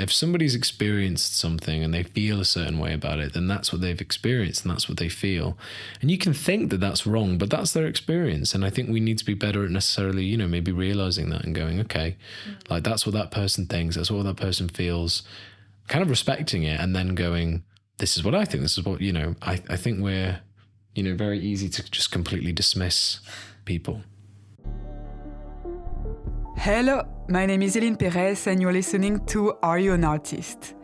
If somebody's experienced something and they feel a certain way about it, then that's what they've experienced and that's what they feel. And you can think that that's wrong, but that's their experience. And I think we need to be better at necessarily, you know, maybe realizing that and going, okay, like that's what that person thinks, that's what that person feels, kind of respecting it, and then going, this is what I think, this is what, you know, I think we're, you know, very easy to just completely dismiss people. Hello, my name is Eline Perez and you're listening to Are You an Artist?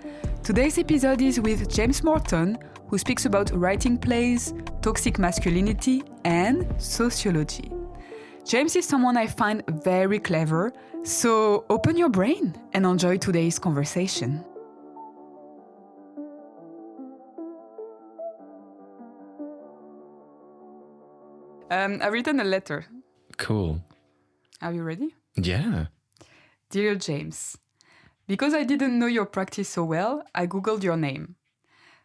Today's episode is with James Morton, who speaks about writing plays, toxic masculinity, and sociology. James is someone I find very clever, so open your brain and enjoy today's conversation. I've written a letter. Cool. Are you ready? Yeah. Dear James, because I didn't know your practice so well, I googled your name.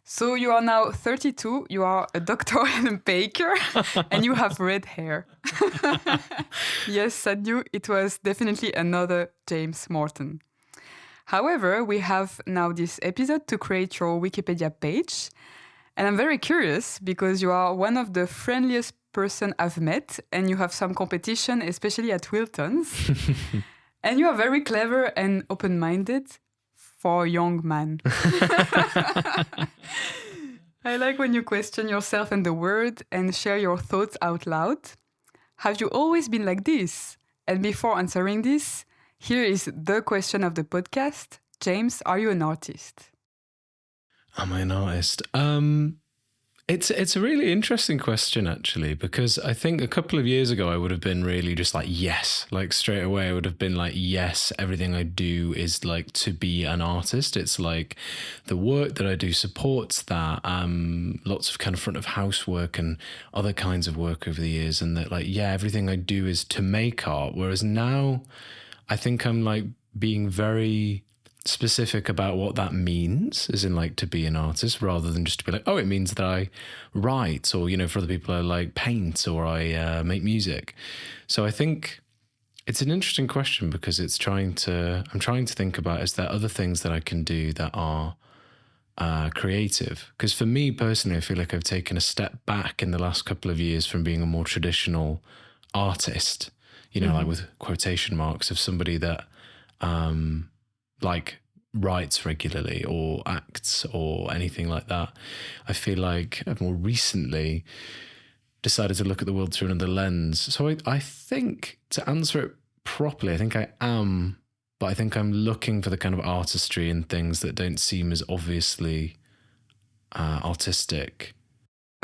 So you are now 32, you are a doctor and a baker, and you have red hair. Yes, I knew it was definitely another James Morton. However, we have now this episode to create your Wikipedia page. And I'm very curious because you are one of the friendliest person I've met, and you have some competition, especially at Wilton's. And you are very clever and open-minded for a young man. I like when you question yourself and the world and share your thoughts out loud. Have you always been like this? And before answering this, here is the question of the podcast. James, are you an artist? Am I an artist? It's a really interesting question, actually, because I think a couple of years ago I would have been really just like, yes, like straight away I would have been like, yes, everything I do is like to be an artist. It's like the work that I do supports that. Lots of kind of front of house work and other kinds of work over the years, and that like, yeah, everything I do is to make art. Whereas now I think I'm like being very specific about what that means, as in like to be an artist, rather than just to be like, oh, it means that I write, or, you know, for other people I like paint, or I make music. So I think it's an interesting question because I'm trying to think about, is there other things that I can do that are creative? Because for me personally, I feel like I've taken a step back in the last couple of years from being a more traditional artist, you know, like with quotation marks, of somebody that like writes regularly or acts or anything like that. I feel like I've more recently decided to look at the world through another lens. So I think, to answer it properly, I think I am, but I think I'm looking for the kind of artistry in things that don't seem as obviously artistic.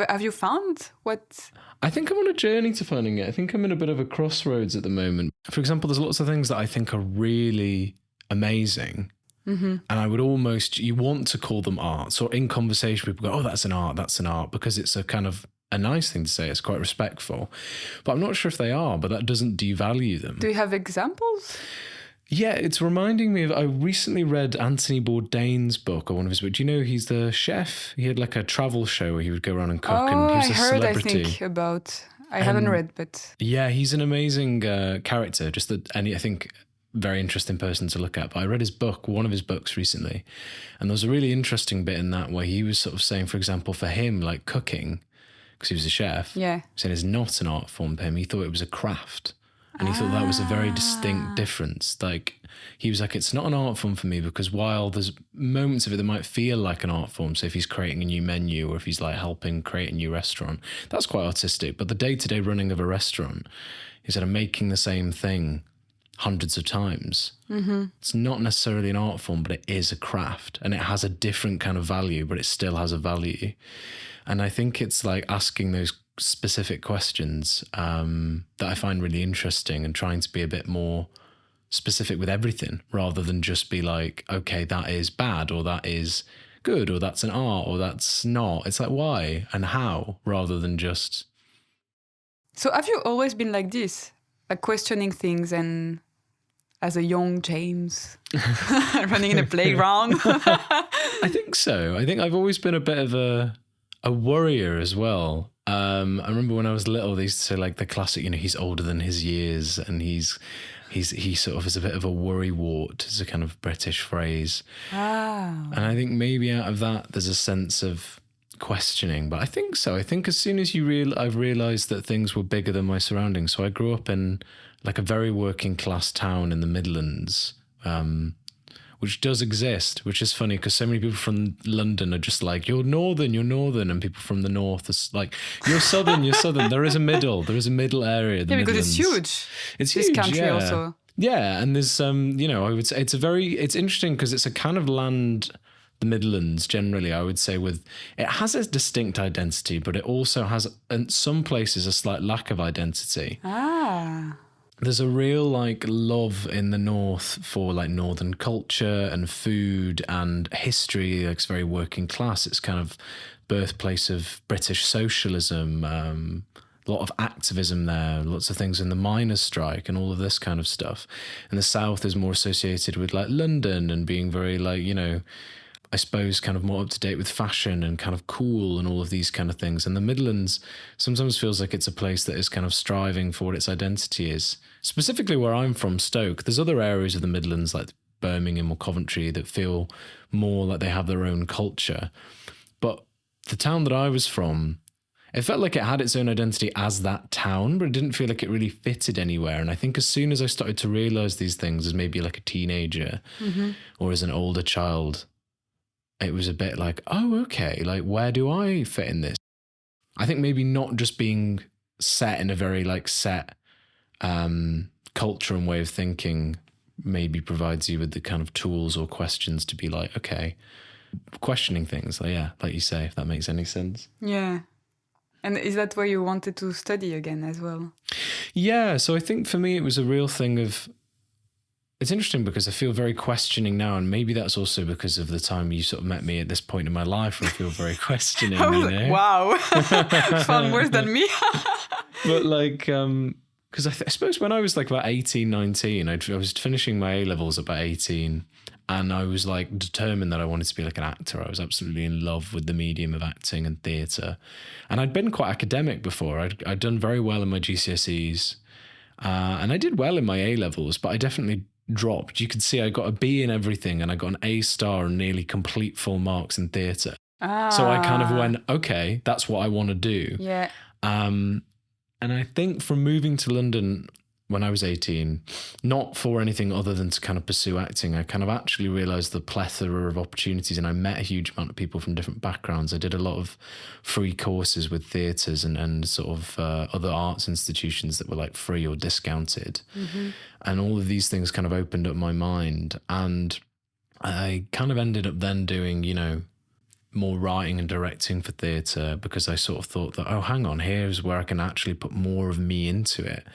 Have you found what? I think I'm on a journey to finding it. I think I'm in a bit of a crossroads at the moment. For example, there's lots of things that I think are really amazing. And I would almost, you want to call them art. So in conversation, people go, oh, that's an art, because it's a kind of a nice thing to say. It's quite respectful. But I'm not sure if they are, but that doesn't devalue them. Do you have examples? Yeah, it's reminding me of, I recently read Anthony Bourdain's book, or one of his books. Do you know he's the chef? He had like a travel show where he would go around and cook, and he was a celebrity. I think about, I haven't read, but... Yeah, he's an amazing character, and I think very interesting person to look at. But I read his book, one of his books recently, and there was a really interesting bit in that where he was sort of saying, for example, for him, like cooking, because he was a chef, saying it's not an art form for him. He thought it was a craft. And he thought that was a very distinct difference. Like, he was like, it's not an art form for me, because while there's moments of it that might feel like an art form, so if he's creating a new menu or if he's like helping create a new restaurant, that's quite artistic. But the day-to-day running of a restaurant, he said, I'm making the same thing hundreds of times. It's not necessarily an art form, but it is a craft, and it has a different kind of value, but it still has a value. And I think it's like asking those specific questions that I find really interesting, and trying to be a bit more specific with everything, rather than just be like, okay, that is bad, or that is good, or that's an art, or that's not. It's like, why and how, rather than just... So have you always been like this, like questioning things, and as a young James running in a playground? I think so. I think I've always been a bit of a worrier as well. I remember when I was little, they used to say like the classic, you know, he's older than his years, and he's he sort of is a bit of a worrywart, is a kind of British phrase. Ah. And I think maybe out of that, there's a sense of questioning. But I think so. I think as soon as I've realised that things were bigger than my surroundings. So I grew up in like a very working class town in the Midlands, which does exist, which is funny because so many people from London are just like, you're northern, and people from the north are like, you're southern. There is a middle area. Yeah, because it's huge. It's this huge, country yeah. also. Yeah, and there's I would say it's interesting because it's a kind of land, the Midlands generally, I would say, it has a distinct identity, but it also has in some places a slight lack of identity. Ah. There's a real like love in the north for like northern culture and food and history. Like, it's very working class. It's kind of birthplace of British socialism. A lot of activism there, lots of things in the miners' strike and all of this kind of stuff. And the south is more associated with like London and being very like, I suppose kind of more up to date with fashion and kind of cool and all of these kind of things. And the Midlands sometimes feels like it's a place that is kind of striving for what its identity is. Specifically where I'm from, Stoke, there's other areas of the Midlands like Birmingham or Coventry that feel more like they have their own culture. But the town that I was from, it felt like it had its own identity as that town, but it didn't feel like it really fitted anywhere. And I think as soon as I started to realise these things as maybe like a teenager or as an older child, it was a bit like, oh, okay, like where do I fit in this? I think maybe not just being set in a very like set culture and way of thinking maybe provides you with the kind of tools or questions to be like, okay, questioning things. Like, yeah, like you say, if that makes any sense. Yeah. And is that where you wanted to study again as well? Yeah, so I think for me it was a real thing of, it's interesting because I feel very questioning now, and maybe that's also because of the time you sort of met me at this point in my life where I feel very questioning, Wow, far worse than me. But like, because I suppose when I was like about 18, 19, I was finishing my A-levels at about 18, and I was like determined that I wanted to be like an actor. I was absolutely in love with the medium of acting and theatre. And I'd been quite academic before. I'd done very well in my GCSEs, and I did well in my A-levels, but I definitely dropped. You could see I got a B in everything and I got an A star and nearly complete full marks in theatre. So I kind of went, okay, that's what I want to do. Yeah. And I think from moving to London when I was 18, not for anything other than to kind of pursue acting, I kind of actually realised the plethora of opportunities, and I met a huge amount of people from different backgrounds. I did a lot of free courses with theatres and sort of other arts institutions that were like free or discounted. And all of these things kind of opened up my mind. And I kind of ended up then doing, more writing and directing for theatre because I sort of thought that, oh, hang on, here's where I can actually put more of me into it.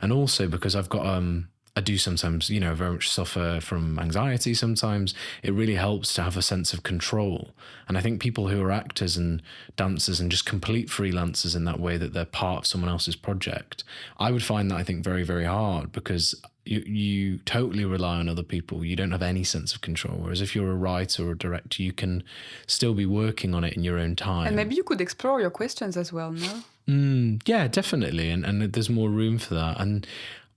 And also because I've got, I do sometimes, very much suffer from anxiety sometimes. It really helps to have a sense of control. And I think people who are actors and dancers and just complete freelancers in that way that they're part of someone else's project, I would find that, I think, very, very hard because you totally rely on other people. You don't have any sense of control. Whereas if you're a writer or a director, you can still be working on it in your own time. And maybe you could explore your questions as well, no? Yeah, definitely. And there's more room for that. And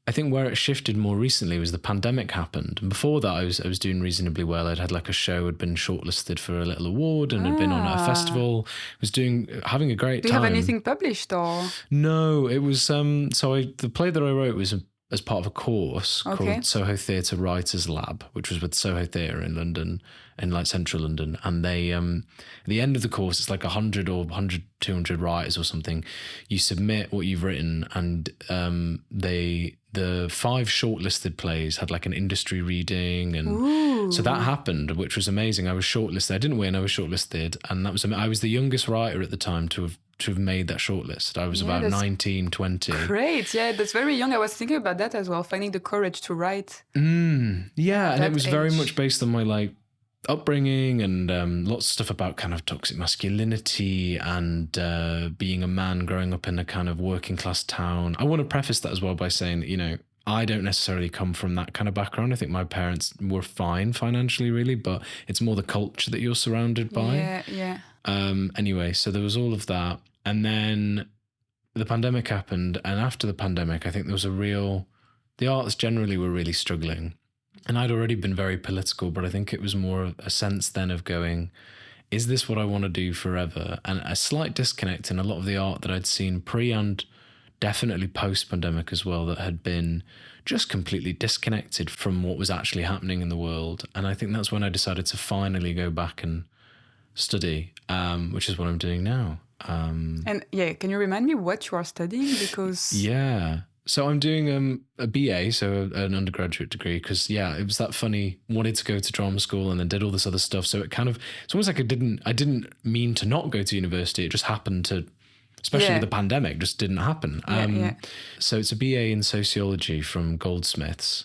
I think where it shifted more recently was the pandemic happened. And before that, I was doing reasonably well. I'd had like a show, had been shortlisted for a little award and had been on at a festival. Having a great time. Do you have anything published or? No, it was, the play that I wrote was as part of a course called Soho Theatre Writers Lab, which was with Soho Theatre in London, in like central London. And they, at the end of the course, it's like 100 or 100, 200 writers or something. You submit what you've written, and the 5 shortlisted plays had like an industry reading. And so that happened, which was amazing. I was shortlisted. I didn't win, I was shortlisted. And that was, I was the youngest writer at the time to have made that shortlist. I was about 19, 20. Great. Yeah, that's very young. I was thinking about that as well, finding the courage to write. Yeah, and it was very much based on my like upbringing and lots of stuff about kind of toxic masculinity and being a man growing up in a kind of working class town. I want to preface that as well by saying that, I don't necessarily come from that kind of background. I think my parents were fine financially, really, but it's more the culture that you're surrounded by. Yeah. Anyway, so there was all of that. And then the pandemic happened. And after the pandemic, I think there the arts generally were really struggling. And I'd already been very political, but I think it was more a sense then of going, is this what I want to do forever? And a slight disconnect in a lot of the art that I'd seen pre and definitely post-pandemic as well, that had been just completely disconnected from what was actually happening in the world. And I think that's when I decided to finally go back and study, which is what I'm doing now. And yeah, can you remind me what you are studying? Because yeah. So I'm doing a BA, so an undergraduate degree, because it was that funny, wanted to go to drama school and then did all this other stuff. So it's almost like I didn't mean to not go to university. It just happened to, especially with the pandemic, just didn't happen. So it's a BA in sociology from Goldmiths.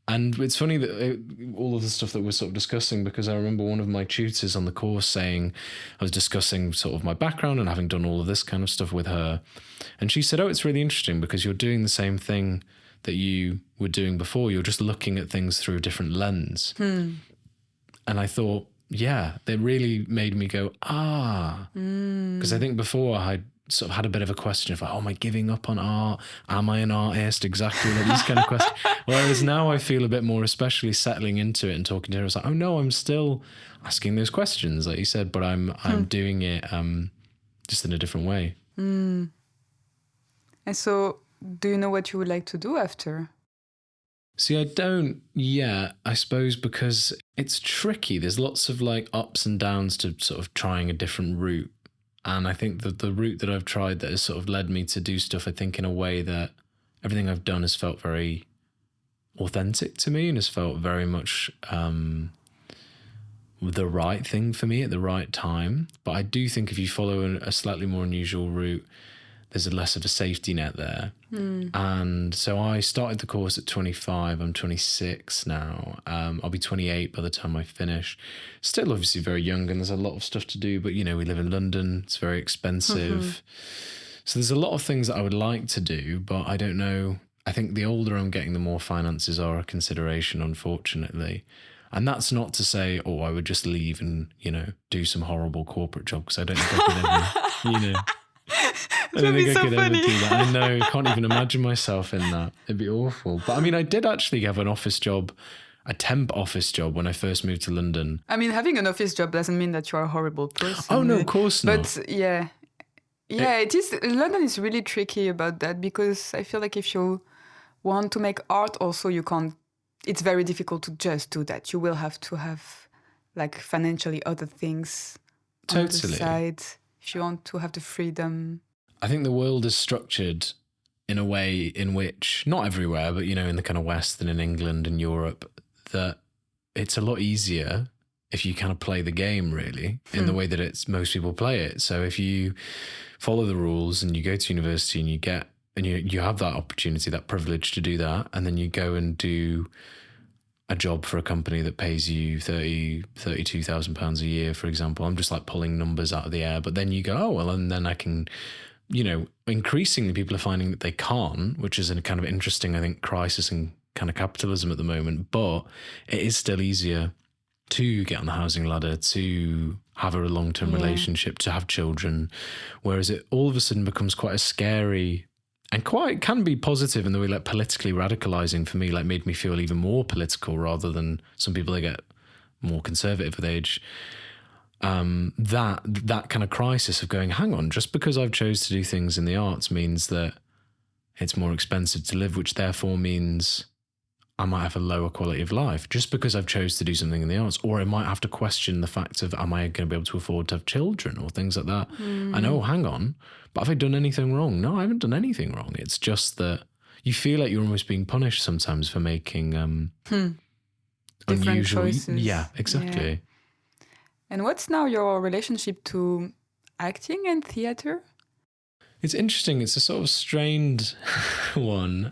And it's funny that all of the stuff that we're sort of discussing, because I remember one of my tutors on the course saying, I was discussing sort of my background and having done all of this kind of stuff with her. And she said, it's really interesting because you're doing the same thing that you were doing before. You're just looking at things through a different lens. And I thought, they really made me go, because I think before I sort of had a bit of a question of, am I giving up on art? Am I an artist? Exactly, like these kind of questions. Whereas now I feel a bit more, especially settling into it and talking to her, I was like, no, I'm still asking those questions, like you said, but I'm doing it just in a different way. And so, do you know what you would like to do after? See, I don't yet, I suppose, because it's tricky. There's lots of like ups and downs to sort of trying a different route. And I think that the route that I've tried that has sort of led me to do stuff, I think in a way that everything I've done has felt very authentic to me and has felt very much the right thing for me at the right time. But I do think if you follow a slightly more unusual route, there's a less of a safety net there. And so I started the course at 25. I'm 26 now. I'll be 28 by the time I finish. Still obviously very young and there's a lot of stuff to do, but we live in London. It's very expensive. So there's a lot of things that I would like to do, but I don't know. I think the older I'm getting, the more finances are a consideration, unfortunately. And that's not to say, I would just leave and, do some horrible corporate job, because I don't think I could ever, I don't think I could ever do that. I know, I can't even imagine myself in that. It'd be awful. But I mean, I did actually have an office job, a temp office job when I first moved to London. I mean, having an office job doesn't mean that you're a horrible person. Oh, no, of course not. But it is. London is really tricky about that, because I feel like if you want to make art also, you can't, it's very difficult to just do that. You will have to have like financially other things on the side if you want to have the freedom. I think the world is structured in a way in which, not everywhere, but, in the kind of West and in England and Europe, that it's a lot easier if you kind of play the game, really, in the way that most people play it. So if you follow the rules and you go to university and you have that opportunity, that privilege to do that, and then you go and do a job for a company that pays you £32,000 a year, for example. I'm just like pulling numbers out of the air, but then you go, and then I can, increasingly people are finding that they can't, which is a kind of interesting, I think, crisis in kind of capitalism at the moment. But it is still easier to get on the housing ladder, to have a long-term relationship, to have children, whereas it all of a sudden becomes quite a scary and quite can be positive in the way, like politically radicalizing for me, like made me feel even more political rather than some people that get more conservative with age. That kind of crisis of going, hang on, just because I've chose to do things in the arts means that it's more expensive to live, which therefore means I might have a lower quality of life just because I've chose to do something in the arts, or I might have to question the fact of, am I going to be able to afford to have children or things like that? I know, hang on, but have I done anything wrong? No, I haven't done anything wrong. It's just that you feel like you're almost being punished sometimes for making unusual choices. Yeah, exactly. Yeah. And what's now your relationship to acting and theater? It's interesting. It's a sort of strained one.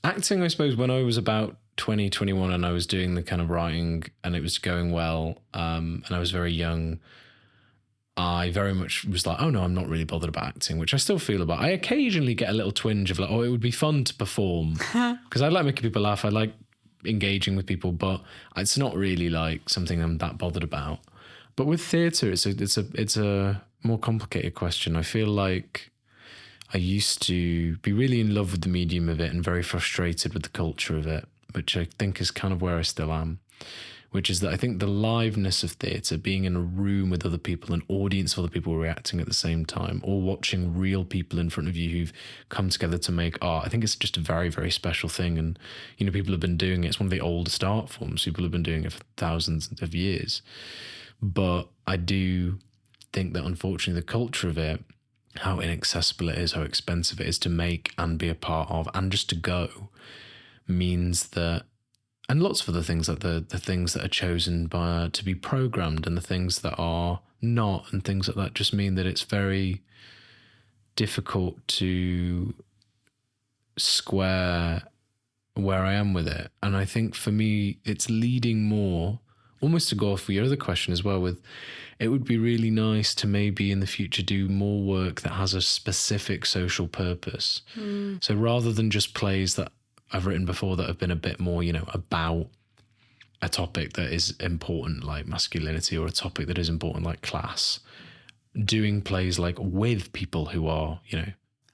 Acting, I suppose, when I was about 20, 21 and I was doing the kind of writing and it was going well, and I was very young, I very much was like, oh no, I'm not really bothered about acting, which I still feel about. I occasionally get a little twinge of like, it would be fun to perform, because I like making people laugh. I like engaging with people, but it's not really like something I'm that bothered about. But with theatre, it's a more complicated question. I feel like I used to be really in love with the medium of it and very frustrated with the culture of it, which I think is kind of where I still am, which is that I think the liveness of theatre, being in a room with other people, an audience of other people reacting at the same time, or watching real people in front of you who've come together to make art, I think it's just a very, very special thing. And, you know, people have been doing it. It's one of the oldest art forms. People have been doing it for thousands of years. But I do think that, unfortunately, the culture of it, how inaccessible it is, how expensive it is to make and be a part of, and just to go, means that, and lots of other things, like the things that are chosen by to be programmed and the things that are not, and things like that, just mean that it's very difficult to square where I am with it. And I think for me, it's leading more, almost to go off for your other question as well, with it would be really nice to maybe in the future do more work that has a specific social purpose. So rather than just plays that I've written before that have been a bit more, you know, about a topic that is important like masculinity, or a topic that is important like class, doing plays like with people who are, you know,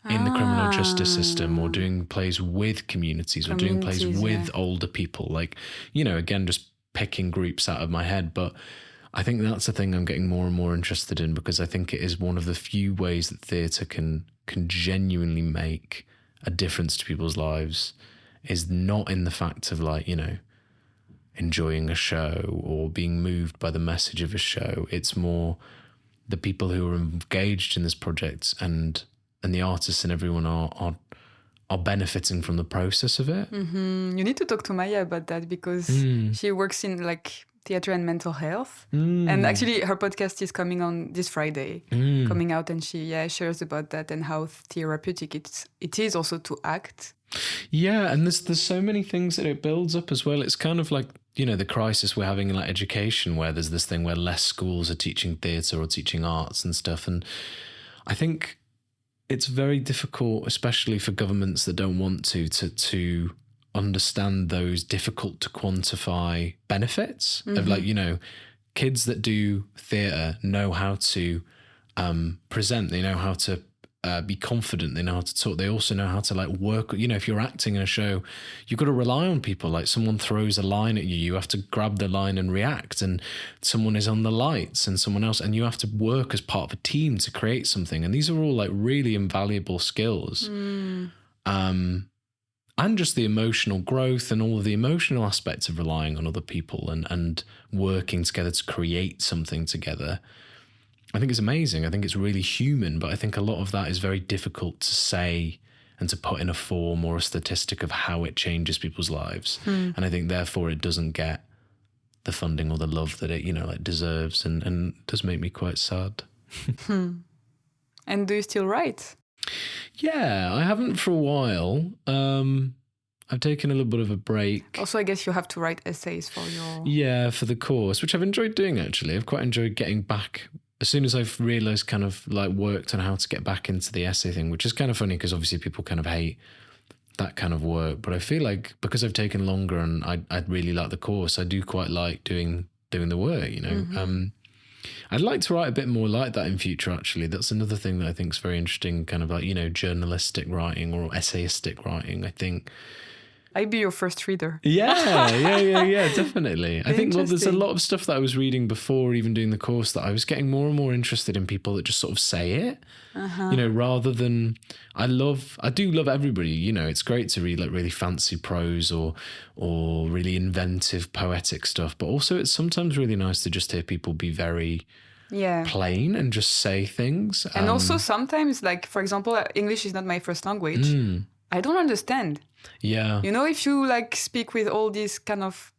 in the criminal justice system, or doing plays with communities, or doing plays with older people, like, you know, again, just picking groups out of my head. But I think that's the thing I'm getting more and more interested in, because I think it is one of the few ways that theatre can genuinely make a difference to people's lives, is not in the fact of, like, you know, enjoying a show or being moved by the message of a show. It's more the people who are engaged in this project and the artists and everyone are benefiting from the process of it. You need to talk to Maya about that, because she works in like theater and mental health. And actually her podcast is coming on this Friday, coming out, and she shares about that and how therapeutic it is also to act. Yeah, and there's so many things that it builds up as well. It's kind of like, you know, the crisis we're having in like education, where there's this thing where less schools are teaching theatre or teaching arts and stuff. And I think it's very difficult, especially for governments that don't want to understand those difficult to quantify benefits of, like, you know, kids that do theatre know how to present, they know how to be confident, they know how to talk, they also know how to like work. You know, if you're acting in a show, you've got to rely on people. Like, someone throws a line at you, you have to grab the line and react, and someone is on the lights and someone else, and you have to work as part of a team to create something. And these are all like really invaluable skills. And just the emotional growth and all of the emotional aspects of relying on other people and working together to create something together, I think it's amazing. I think it's really human, but I think a lot of that is very difficult to say and to put in a form or a statistic of how it changes people's lives. And I think therefore it doesn't get the funding or the love that it, you know, like deserves, and does make me quite sad. And do you still write? Yeah, I haven't for a while. I've taken a little bit of a break. Also, I guess you have to write essays for your... Yeah, for the course, which I've enjoyed doing, actually. I've quite enjoyed getting back. As soon as I've realised, kind of like worked on how to get back into the essay thing, which is kind of funny because obviously people kind of hate that kind of work. But I feel like because I've taken longer and I really like the course, I do quite like doing the work, you know. I'd like to write a bit more like that in future, actually. That's another thing that I think is very interesting, kind of like, you know, journalistic writing or essayistic writing, I think. I'd be your first reader. Yeah, definitely. I think, well, there's a lot of stuff that I was reading before even doing the course that I was getting more and more interested in people that just sort of say it, you know, rather than, I do love everybody, you know, it's great to read like really fancy prose or really inventive poetic stuff, but also it's sometimes really nice to just hear people be very plain and just say things. And also sometimes, like, for example, English is not my first language. I don't understand. Yeah. You know, if you like speak with all these kind of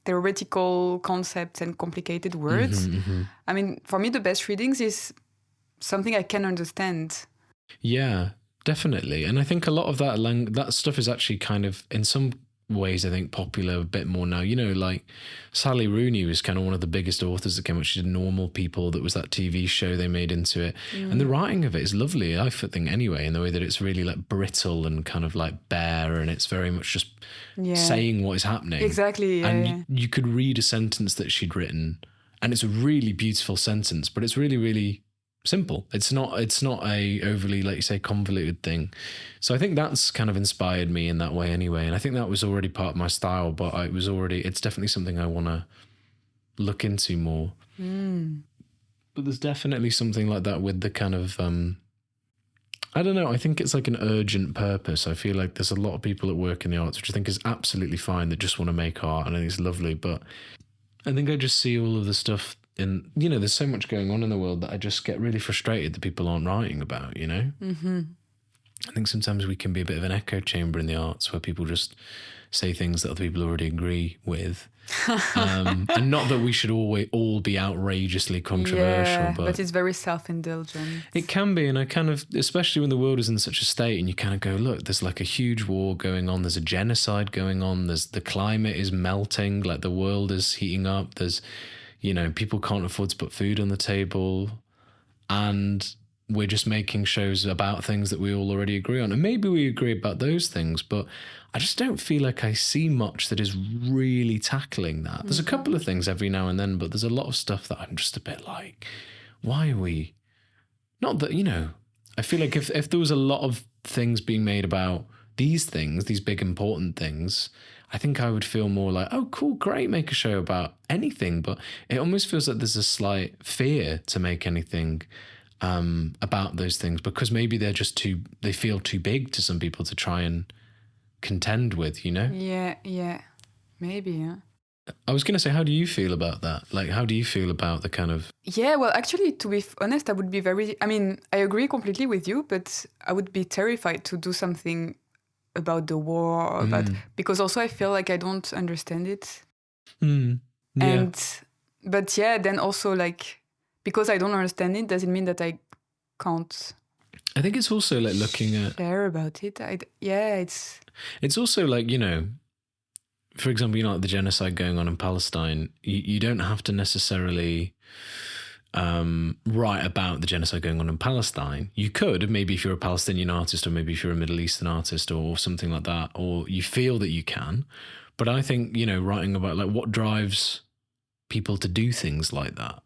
theoretical concepts and complicated words, I mean, for me, the best readings is something I can understand. Yeah, definitely. And I think a lot of that stuff is actually kind of, in some ways, I think, popular a bit more now. You know, like Sally Rooney was kind of one of the biggest authors that came out. She did Normal People, that was that TV show they made into it. And the writing of it is lovely, I think, anyway, in the way that it's really like brittle and kind of like bare, and it's very much just saying what is happening. Exactly. And you could read a sentence that she'd written, and it's a really beautiful sentence, but it's really, really simple. It's not a overly, like you say, convoluted thing. So I think that's kind of inspired me in that way anyway. And I think that was already part of my style, but it's definitely something I want to look into more. But there's definitely something like that with the kind of, I don't know, I think it's like an urgent purpose. I feel like there's a lot of people that work in the arts, which I think is absolutely fine, that just want to make art, and I think it's lovely. But I think I just see all of the stuff in, there's so much going on in the world that I just get really frustrated that people aren't writing about, Mm-hmm. I think sometimes we can be a bit of an echo chamber in the arts where people just say things that other people already agree with. And not that we should all be outrageously controversial, but it's very self-indulgent. It can be, and I kind of, especially when the world is in such a state and you kind of go, look, there's like a huge war going on, there's a genocide going on, there's the climate is melting, like the world is heating up, there's, people can't afford to put food on the table, and we're just making shows about things that we all already agree on. And maybe we agree about those things, but I just don't feel like I see much that is really tackling that. There's a couple of things every now and then, but there's a lot of stuff that I'm just a bit like, why are we? Not that, I feel like if there was a lot of things being made about these things, these big important things, I think I would feel more like, oh, cool, great, make a show about anything. But it almost feels like there's a slight fear to make anything about those things, because maybe they feel too big to some people to try and contend with, Yeah, maybe, yeah. I was going to say, how do you feel about that? Like, how do you feel about the kind of... Yeah, well, actually, to be honest, I would be I agree completely with you, but I would be terrified to do something about the war, or because also I feel like I don't understand it. Yeah. But yeah, then also like, because I don't understand it, does it mean that I can't? I think it's also like looking at... share about it. It's also like, for example, like the genocide going on in Palestine, you don't have to necessarily write about the genocide going on in Palestine. You could, maybe if you're a Palestinian artist, or maybe if you're a Middle Eastern artist or something like that, or you feel that you can. But I think, writing about like what drives people to do things like that.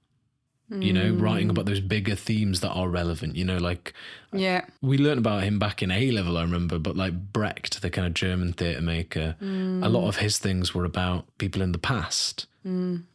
Writing about those bigger themes that are relevant, we learned about him back in A-level, I remember, but like Brecht, the kind of German theatre maker, a lot of his things were about people in the past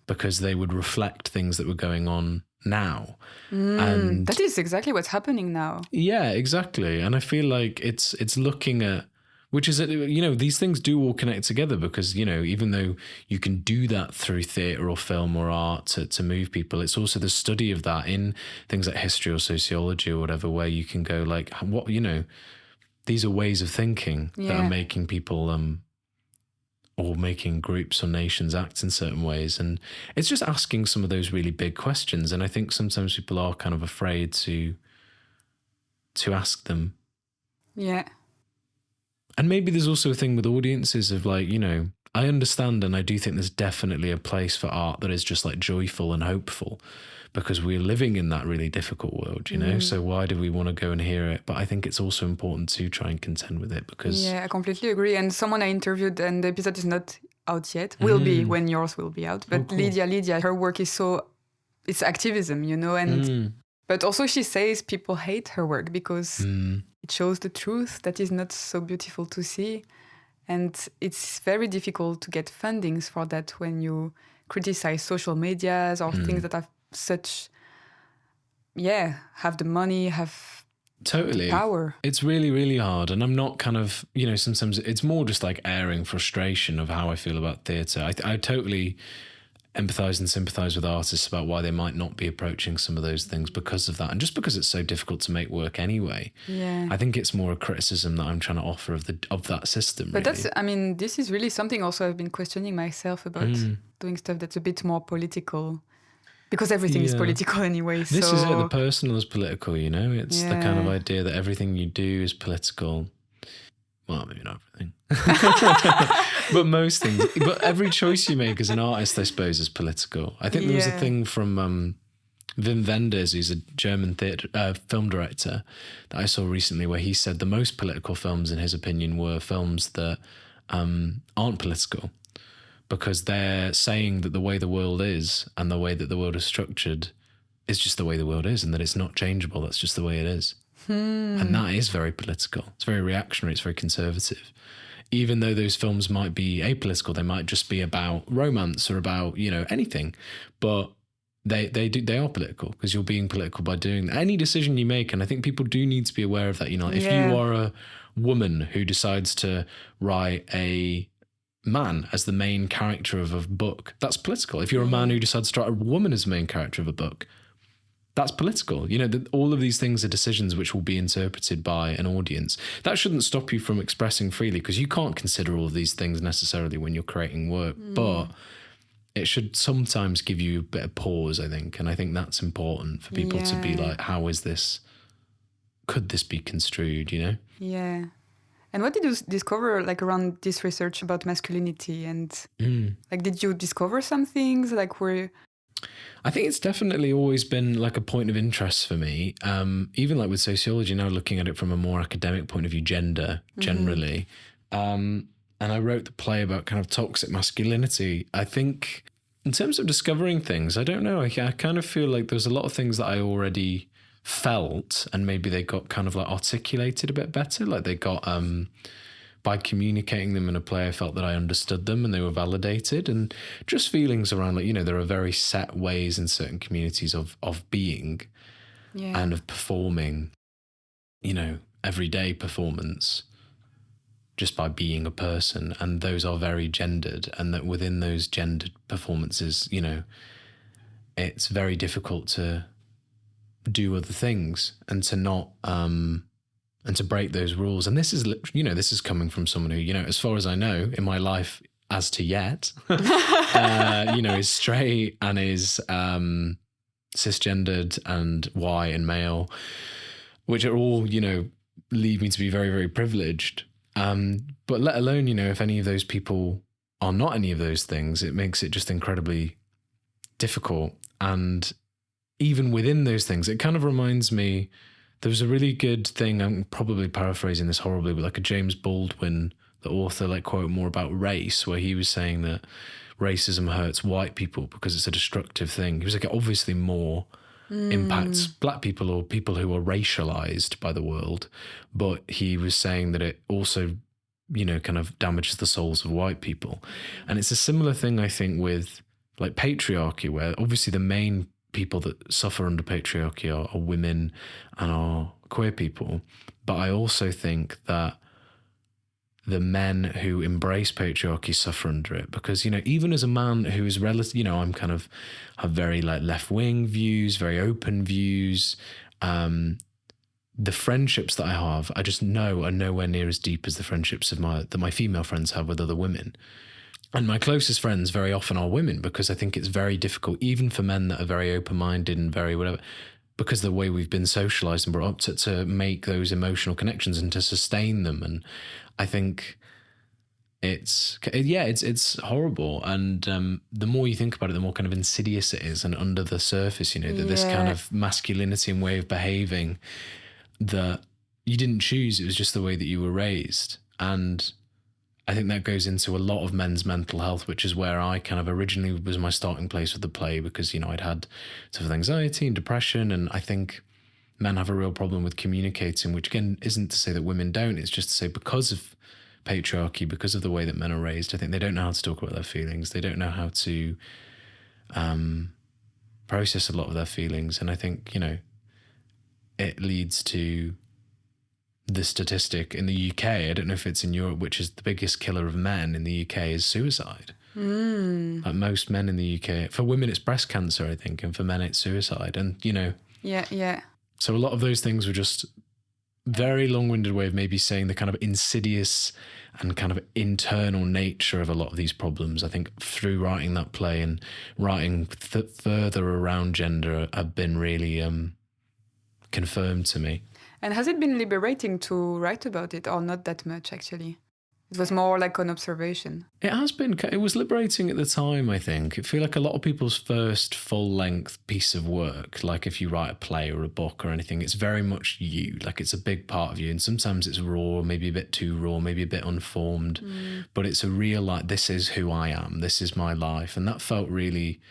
because they would reflect things that were going on now. And that is exactly what's happening now. Yeah, exactly. And I feel like it's looking at, which is, these things do all connect together, because, even though you can do that through theatre or film or art to move people, it's also the study of that in things like history or sociology or whatever, where you can go like, what, these are ways of thinking that are making people or making groups or nations act in certain ways. And it's just asking some of those really big questions. And I think sometimes people are kind of afraid to ask them. Yeah. And maybe there's also a thing with audiences of like, I understand, and I do think there's definitely a place for art that is just like joyful and hopeful, because we're living in that really difficult world, so why do we want to go and hear it? But I think it's also important to try and contend with it, because... Yeah, I completely agree. And someone I interviewed, and the episode is not out yet, will be when yours will be out. But cool. Lydia, her work is it's activism, and... But also she says people hate her work because it shows the truth that is not so beautiful to see. And it's very difficult to get fundings for that when you criticize social medias or things that have have the money, have totally the power. It's really, really hard. And I'm not kind of, sometimes it's more just like airing frustration of how I feel about theatre. I totally empathise and sympathise with artists about why they might not be approaching some of those things because of that, and just because it's so difficult to make work anyway. Yeah, I think it's more a criticism that I'm trying to offer of that system. But really. This is really something also I've been questioning myself about doing stuff that's a bit more political, because everything is political anyway. This is it. The personal is political. It's the kind of idea that everything you do is political. Well, maybe not everything, but most things. But every choice you make as an artist, I suppose, is political. I think there was a thing from Wim Wenders, who's a German film director, that I saw recently, where he said the most political films, in his opinion, were films that aren't political, because they're saying that the way the world is and the way that the world is structured is just the way the world is and that it's not changeable. That's just the way it is. And that is very political. It's very reactionary. It's very conservative. Even though those films might be apolitical, they might just be about romance or about, you know, anything. But they are political because you're being political by doing any decision you make. And I think people do need to be aware of that. You know, if you are a woman who decides to write a man as the main character of a book, that's political. If you're a man who decides to write a woman as the main character of a book, that's political. You know, all of these things are decisions which will be interpreted by an audience. That shouldn't stop you from expressing freely because you can't consider all of these things necessarily when you're creating work. But it should sometimes give you a bit of pause, I think. And I think that's important for people to be like, how is this? Could this be construed, you know? Yeah. And what did you discover, like, around this research about masculinity? And, like, did you discover some things, like, where... I think it's definitely always been, like, a point of interest for me. Even, like, with sociology now, looking at it from a more academic point of view, gender, generally. And I wrote the play about kind of toxic masculinity. I think, in terms of discovering things, I don't know. I kind of feel like there's a lot of things that I already felt, and maybe they got kind of like articulated a bit better. Like they got by communicating them in a play, I felt that I understood them and they were validated. And just feelings around, like, you know, there are very set ways in certain communities of being and of performing, you know, everyday performance just by being a person, and those are very gendered, and that within those gendered performances, you know, it's very difficult to do other things and to not and to break those rules. And this is, you know, this is coming from someone who, you know, as far as I know in my life as to yet, you know, is straight and is cisgendered and white and male, which are all, you know, lead me to be very, very privileged. But let alone, you know, if any of those people are not any of those things, it makes it just incredibly difficult. And even within those things, it kind of reminds me, there was a really good thing, I'm probably paraphrasing this horribly, but like a James Baldwin, the author, like quote more about race, where he was saying that racism hurts white people because it's a destructive thing. He was like, it obviously more impacts black people or people who are racialized by the world, but he was saying that it also, you know, kind of damages the souls of white people. And it's a similar thing, I think, with like patriarchy, where obviously the main people that suffer under patriarchy are women and are queer people. But I also think that the men who embrace patriarchy suffer under it, because, you know, even as a man who is relative, you know, I'm kind of have very like left-wing views, very open views. The friendships that I have, I just know are nowhere near as deep as the friendships of that my female friends have with other women. And my closest friends very often are women, because I think it's very difficult, even for men that are very open-minded and very whatever, because of the way we've been socialized and brought up to make those emotional connections and to sustain them. And I think it's horrible. And the more you think about it, the more kind of insidious it is. And under the surface, you know, that this kind of masculinity and way of behaving that you didn't choose, it was just the way that you were raised. And I think that goes into a lot of men's mental health, which is where I kind of originally was my starting place with the play, because, you know, I'd had sort of anxiety and depression. And I think men have a real problem with communicating, which again isn't to say that women don't. It's just to say, because of patriarchy, because of the way that men are raised, I think they don't know how to talk about their feelings. They don't know how to process a lot of their feelings. And I think, you know, it leads to the statistic in the UK, I don't know if it's in Europe, which is the biggest killer of men in the UK is suicide. Like most men in the UK, for women it's breast cancer, I think, and for men it's suicide. And, you know, so a lot of those things were just very long-winded way of maybe saying the kind of insidious and kind of internal nature of a lot of these problems. I think through writing that play and writing further around gender have been really confirmed to me. And has it been liberating to write about it, or not that much, actually? It was more like an observation. It has been. It was liberating at the time, I think. I feel like a lot of people's first full-length piece of work, like if you write a play or a book or anything, it's very much you. Like it's a big part of you. And sometimes it's raw, maybe a bit too raw, maybe a bit unformed. But it's a real, like, this is who I am. This is my life. And that felt really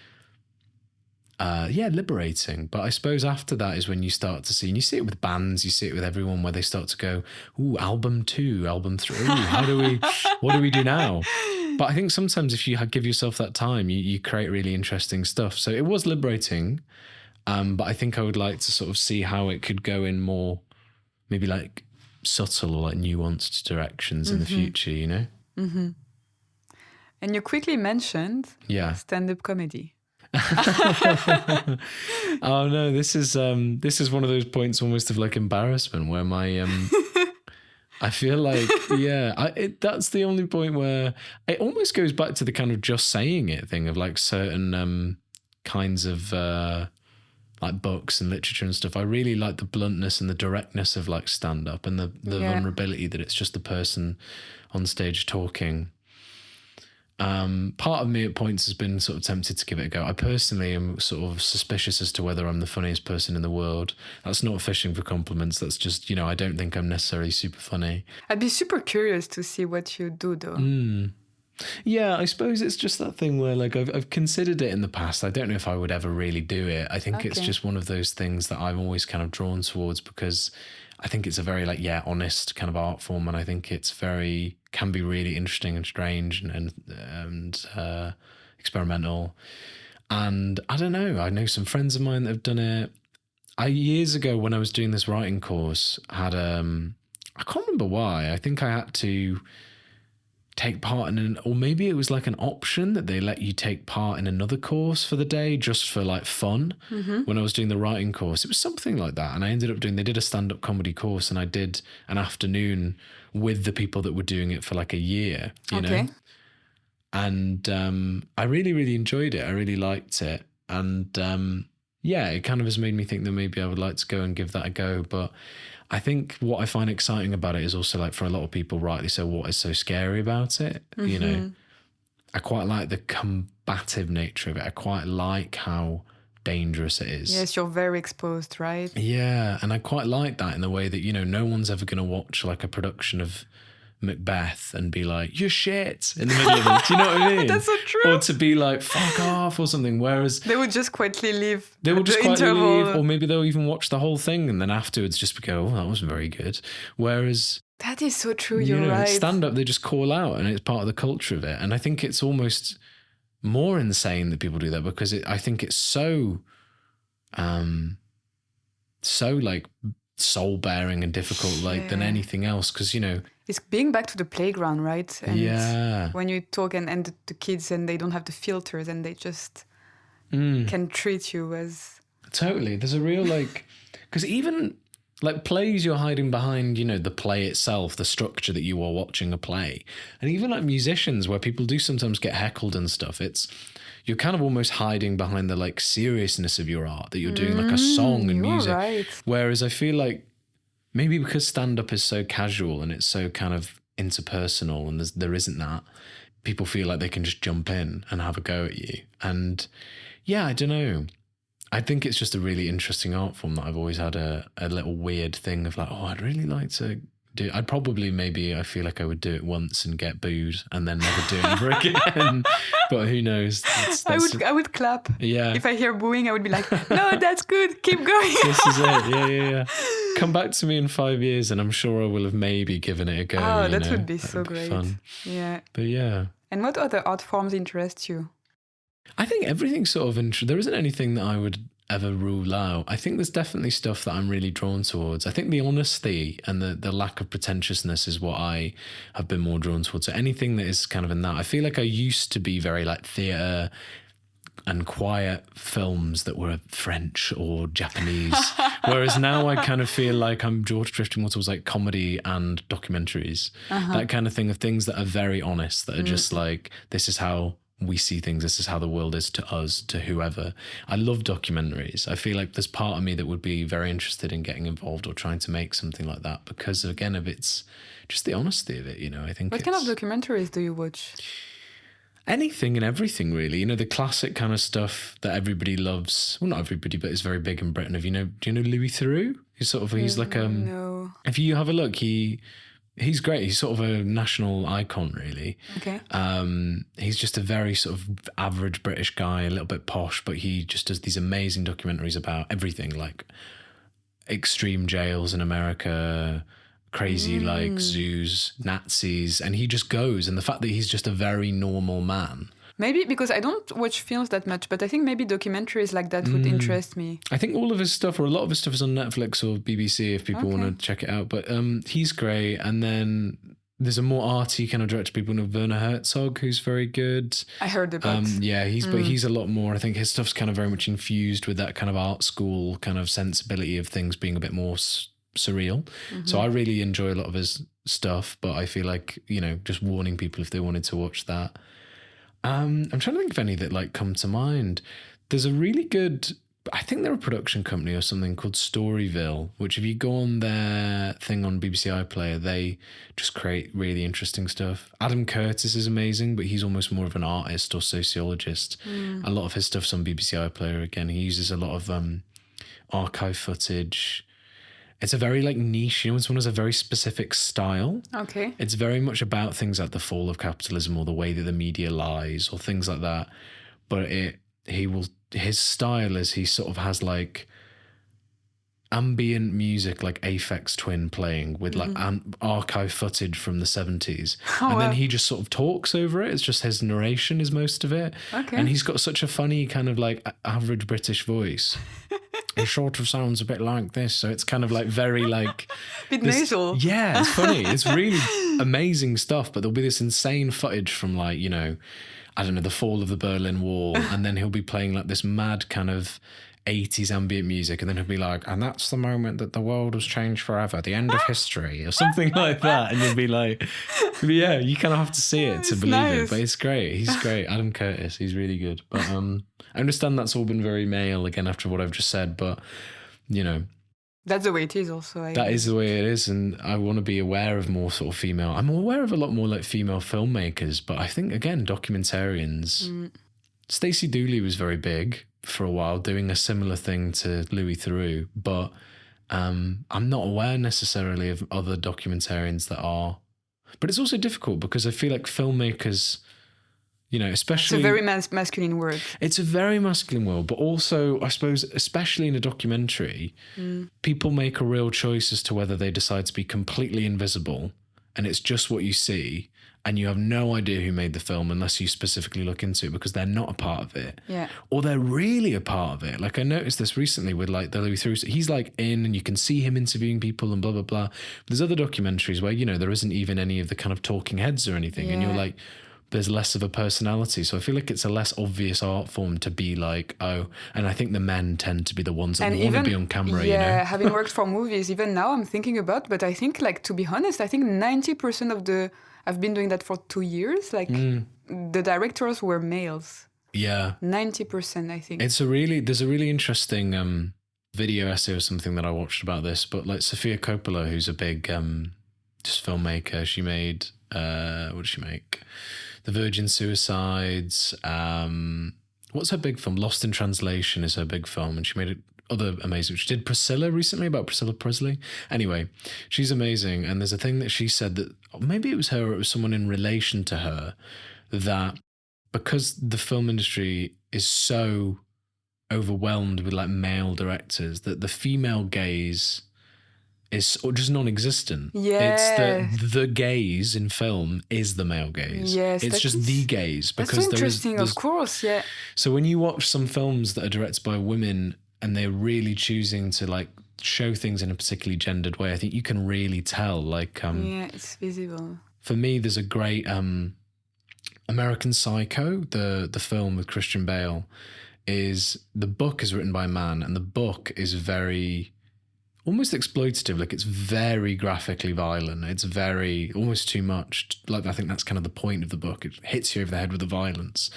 liberating. But I suppose after that is when you start to see, and you see it with bands, you see it with everyone, where they start to go, ooh, album 2, album 3, ooh, what do we do now? But I think sometimes if you give yourself that time, you create really interesting stuff. So it was liberating, but I think I would like to sort of see how it could go in more, maybe like subtle or like nuanced directions in the future, you know? Mm-hmm. And you quickly mentioned stand-up comedy. Oh no, this is one of those points almost of like embarrassment where my I feel like that's the only point where it almost goes back to the kind of just saying it thing of like certain kinds of like books and literature and stuff. I really like the bluntness and the directness of like stand up and the vulnerability that it's just the person on stage talking. Part of me at points has been sort of tempted to give it a go. I personally am sort of suspicious as to whether I'm the funniest person in the world. That's not fishing for compliments. That's just, I don't think I'm necessarily super funny. I'd be super curious to see what you do though. Yeah, I suppose it's just that thing where like I've considered it in the past. I don't know if I would ever really do it. I think it's just one of those things that I'm always kind of drawn towards because I think it's a very honest kind of art form, and I think it's can be really interesting and strange and experimental. And I don't know, I know some friends of mine that have done it. Years ago when I was doing this writing course, had I can't remember why. I think I had to take part in or maybe it was like an option that they let you take part in another course for the day just for like fun. When I was doing the writing course, it was something like that, and I ended up they did a stand-up comedy course, and I did an afternoon with the people that were doing it for like a year, you know, and I really enjoyed it. I really liked it, and it kind of has made me think that maybe I would like to go and give that a go. But I think what I find exciting about it is also like for a lot of people, rightly so, what is so scary about it? You know, I quite like the combative nature of it. I quite like how dangerous it is. Yes, you're very exposed, right? Yeah, and I quite like that in the way that, no one's ever going to watch like a production of Macbeth and be like, you're shit in the middle of it. Do you know what I mean? That's so true. Or to be like, fuck off or something. Whereas they would just quietly leave. They would just quietly leave, or maybe they'll even watch the whole thing and then afterwards just go, oh, that wasn't very good. Whereas that is so true. You're right. Stand up, they just call out, and it's part of the culture of it. And I think it's almost more insane that people do that because I think it's so like soul bearing and difficult than anything else, because it's being back to the playground, right? And when you talk and the kids, and they don't have the filters, and they just can treat you as totally. There's a real because even like plays, you're hiding behind the play itself, the structure that you are watching a play, and even like musicians, where people do sometimes get heckled and stuff. You're kind of almost hiding behind the like seriousness of your art, that you're doing like a song and music. Right. Whereas I feel like maybe because stand-up is so casual and it's so kind of interpersonal, and there isn't that, people feel like they can just jump in and have a go at you. And I don't know. I think it's just a really interesting art form that I've always had a little weird thing of like, oh, I'd really like to do. I feel like I would do it once and get booed and then never do it ever again. But who knows? I would clap. Yeah. If I hear booing, I would be like, no, that's good. Keep going. This is it. Yeah. Come back to me in 5 years and I'm sure I will have maybe given it a go. Oh, that would be so great. Fun. Yeah. But yeah. And what other art forms interest you? I think everything's sort of there isn't anything that I would ever rule out. I think there's definitely stuff that I'm really drawn towards. I think the honesty and the lack of pretentiousness is what I have been more drawn towards. So anything that is kind of in that. I feel like I used to be very like theatre and quiet films that were French or Japanese. Whereas now I kind of feel like I'm drifting more towards like comedy and documentaries. That kind of thing, of things that are very honest, that are just like, this is how we see things, this is how the world is to us, to whoever. I love documentaries. I feel like there's part of me that would be very interested in getting involved or trying to make something like that because, again, of it's just the honesty of it, I think. What kind of documentaries do you watch? Anything and everything, really. The classic kind of stuff that everybody loves. Well, not everybody, but it's very big in Britain. Do you know Louis Theroux? He's like no. If you have a look, he He's great. He's sort of a national icon, really. Okay. He's just a very sort of average British guy, a little bit posh, but he just does these amazing documentaries about everything, like extreme jails in America, crazy like zoos, Nazis, and he just goes. And the fact that he's just a very normal man. Maybe because I don't watch films that much, but I think maybe documentaries like that would interest me. I think all of his stuff, or a lot of his stuff, is on Netflix or BBC if people want to check it out. But he's great. And then there's a more arty kind of director, people know Werner Herzog, who's very good. I heard about. But he's a lot more. I think his stuff's kind of very much infused with that kind of art school kind of sensibility of things being a bit more surreal. So I really enjoy a lot of his stuff. But I feel like, you know, just warning people if they wanted to watch that. I'm trying to think of any that like come to mind. There's a really good, I think they're a production company or something called Storyville, which if you go on their thing on BBC iPlayer, they just create really interesting stuff. Adam Curtis is amazing, but he's almost more of an artist or sociologist. A lot of his stuff's on BBC iPlayer again. He uses a lot of archive footage. It's a very like niche, you know, one has a very specific style. Okay. It's very much about things like the fall of capitalism or the way that the media lies or things like that. But his style is he sort of has like ambient music, like Aphex Twin playing with like archive footage from the 70s. Then he just sort of talks over it. It's just his narration is most of it. Okay. And he's got such a funny kind of like average British voice. It sort of sounds a bit like this. So it's kind of like very like... bit nasal. Yeah, it's funny. It's really amazing stuff. But there'll be this insane footage from like, you know, I don't know, the fall of the Berlin Wall. And then he'll be playing like this mad kind of 80s ambient music. And then he'll be like, and that's the moment that the world was changed forever. The end of history or something like that. And you'll be like, yeah, you kind of have to see it to believe it. But it's great. He's great. Adam Curtis, he's really good. But I understand that's all been very male again after what I've just said. But, you know, that's the way it is also. That is the way it is. And I want to be aware of more sort of female. I'm aware of a lot more like female filmmakers. But I think, again, documentarians. Stacey Dooley was very big for a while, doing a similar thing to Louis Theroux. But I'm not aware necessarily of other documentarians that are. But it's also difficult because I feel like filmmakers... You know, especially... It's a very masculine word. It's a very masculine word, but also, I suppose, especially in a documentary, people make a real choice as to whether they decide to be completely invisible and it's just what you see and you have no idea who made the film unless you specifically look into it because they're not a part of it. Yeah. Or they're really a part of it. Like I noticed this recently with like the Louis Theroux. He's like in and you can see him interviewing people and blah, blah, blah. But there's other documentaries where, you know, there isn't even any of the kind of talking heads or anything. And you're like... There's less of a personality. So I feel like it's a less obvious art form to be like, oh, and I think the men tend to be the ones that want to be on camera, you know? Having worked for movies, even now I'm thinking about, but I think like, to be honest, I think 90% of I've been doing that for 2 years, like the directors were males. Yeah. 90%, I think. There's a really interesting video essay or something that I watched about this, but like Sofia Coppola, who's a big just filmmaker, she made, what did she make? The Virgin Suicides. What's her big film? Lost in Translation is her big film. And she made other amazing... She did Priscilla recently, about Priscilla Presley. Anyway, she's amazing. And there's a thing that she said that... Maybe it was her or it was someone in relation to her. That because the film industry is so overwhelmed with like male directors, that the female gaze... is just non-existent. Yeah. It's the gaze in film is the male gaze. Yes, it's just the gaze because that's so interesting, of course, yeah. So when you watch some films that are directed by women and they're really choosing to like show things in a particularly gendered way, I think you can really tell. Like, yeah, it's visible. For me, there's a great American Psycho, the film with Christian Bale. The book is written by a man, and the book is very almost exploitative. Like, it's very graphically violent. It's very, almost too much. Like, I think that's kind of the point of the book. It hits you over the head with the violence.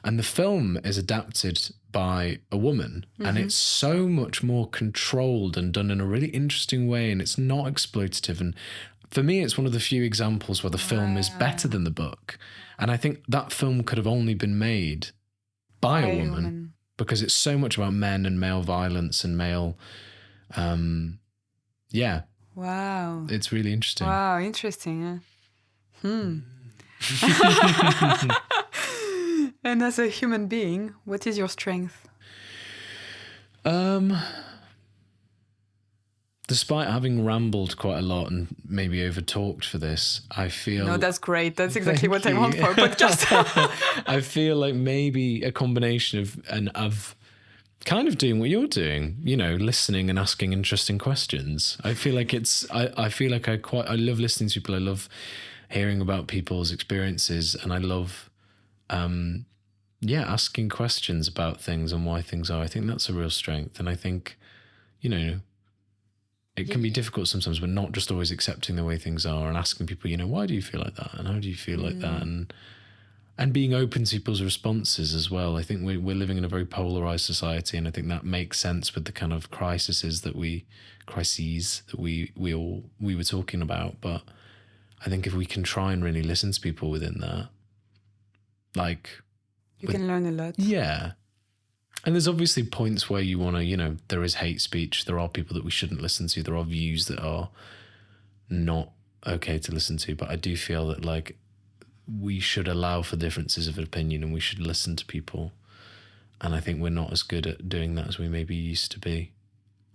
And the film is adapted by a woman, and it's so much more controlled and done in a really interesting way, and it's not exploitative. And for me, it's one of the few examples where the film is better than the book. And I think that film could have only been made by a woman, because it's so much about men and male violence and male... Wow. It's really interesting. Wow, interesting. And as a human being, what is your strength? Despite having rambled quite a lot and maybe over-talked for this, I feel... No, that's great. That's exactly what I want for a podcast. I feel like maybe a combination of kind of doing what you're doing, you know, listening and asking interesting questions. I feel like I feel like I love listening to people. I love hearing about people's experiences, and I love, asking questions about things and why things are. I think that's a real strength. And I think, you know, it can be difficult sometimes, but not just always accepting the way things are and asking people, you know, why do you feel like that? And how do you feel like that? And being open to people's responses as well. I think we're living in a very polarized society, and I think that makes sense with the kind of crises that we were talking about. But I think if we can try and really listen to people within that, like... You can learn a lot. Yeah. And there's obviously points where you want to, you know, there is hate speech. There are people that we shouldn't listen to. There are views that are not okay to listen to. But I do feel that, like, we should allow for differences of opinion, and we should listen to people. And I think we're not as good at doing that as we maybe used to be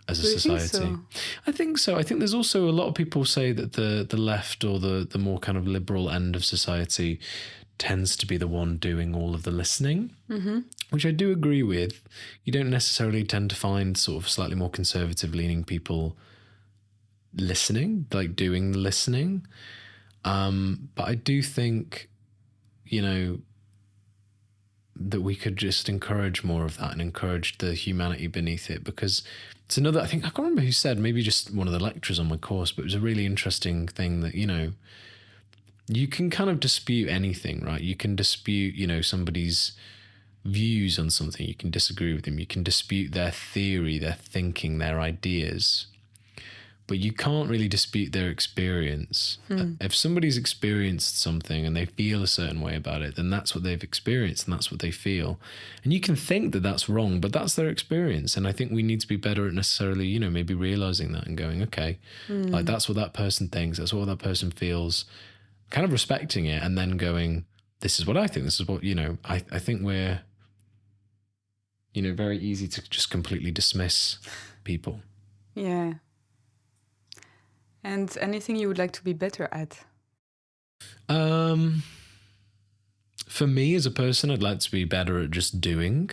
as a society. Think so? I think so. I think there's also a lot of people say that the left or the more kind of liberal end of society tends to be the one doing all of the listening, which I do agree with. You don't necessarily tend to find sort of slightly more conservative leaning people listening, like doing the listening. But I do think, you know, that we could just encourage more of that and encourage the humanity beneath it, because it's another, I can't remember who said, maybe just one of the lecturers on my course, but it was a really interesting thing that, you know, you can kind of dispute anything, right? You can dispute, you know, somebody's views on something. You can disagree with them. You can dispute their theory, their thinking, their ideas. But you can't really dispute their experience. If somebody's experienced something and they feel a certain way about it, then that's what they've experienced and that's what they feel. And you can think that that's wrong, but that's their experience. And I think we need to be better at necessarily, you know, maybe realizing that and going, okay, like that's what that person thinks, that's what that person feels, kind of respecting it, and then going, this is what I think, this is what, you know, I think we're, you know, very easy to just completely dismiss people. Yeah. And anything you would like to be better at? For me as a person, I'd like to be better at just doing,